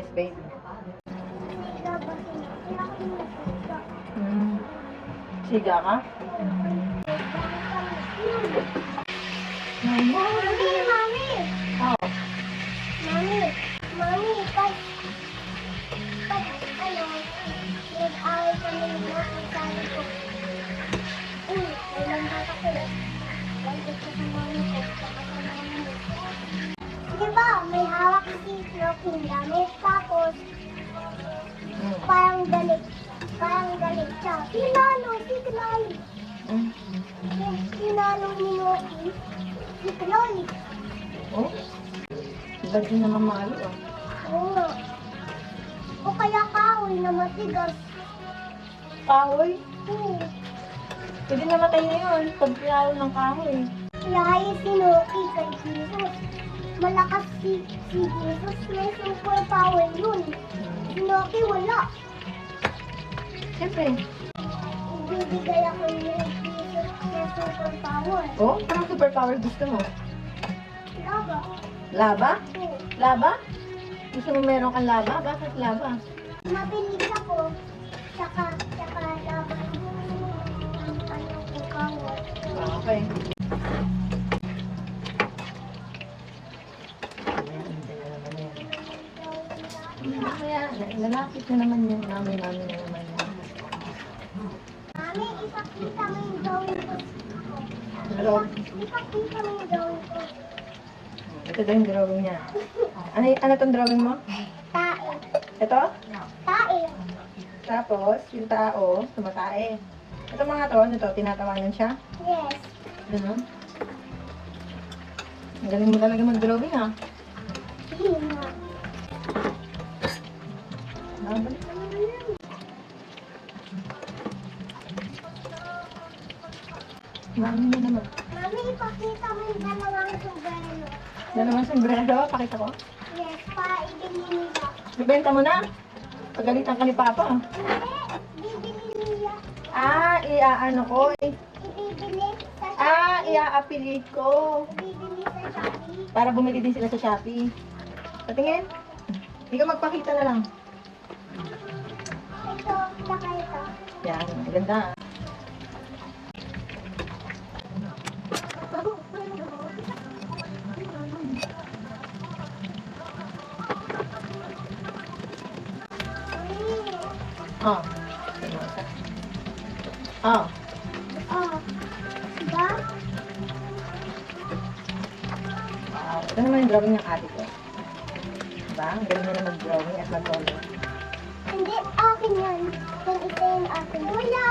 Yes, baby. Siga ka? Mami, mami! Oo. Mami, pag nag-away kami na, sabi ko, uy, may lambat ako. Lambat ko sa mami ko, saka sa mami ko. Di ba, may hawak si Snoopy gamit, tapos, parang galit siya. Sinalo ni Noki, si Chloe. Oh? Iba din naman malo ah. Oo nga. O kaya kahoy na matigas. Kahoy? Oo. Pwede namatay na yun pag pinalo ng kahoy. Kaya si Noki kay Jesus. Malakas si Jesus, may super power yun. Si Noki wala. Siyempre. Ibibigay ako ni Jesus ng super power. Oh? Parang superpower gusto mo? Laba. Laba? Oo. Laba? Gusto mo meron kang laba? Bakit laba? Mabilis ako. Tsaka laba. Ano power. Okay. Kaya, lalapit na naman yun. Namin na naman yun. Mami, ipakita mo yung gawin ko. Hello? Ipakita mo yung gawin ko. Ito daw yung drawing niya. Ano tong drawing mo? Tae. Ito? Tae. Tapos, yung tao, tumatae. Ito mga to, ano to, tinatawanan siya? Yes. Ano? Ang galing mo talaga mag-drawing ah. Hina. Nabalik ka na yan. Mami mo naman. Mami, ipakita mo yung dalawang sombrero. Dalawang sombrero, pakita ko. Yes, para ibili nila. Nabenta mo na. Pagalitan ka ni Papa. Hindi, bibili nila. Iaano ko. Ibibili sa Iaapili ko. Ibibili sa Shopee. Para bumili din sila sa Shopee. Patingin. Hindi ka magpakita na lang. Ito, saka ito. Yan, maganda ah. Oh. Oh. Oh, diba? Wow. Ito naman yung drawing ng ate ko. Diba? Ang galing niya na mag-drawing at mag-color. Hindi, akin yan. Kung ito yung akin. Wala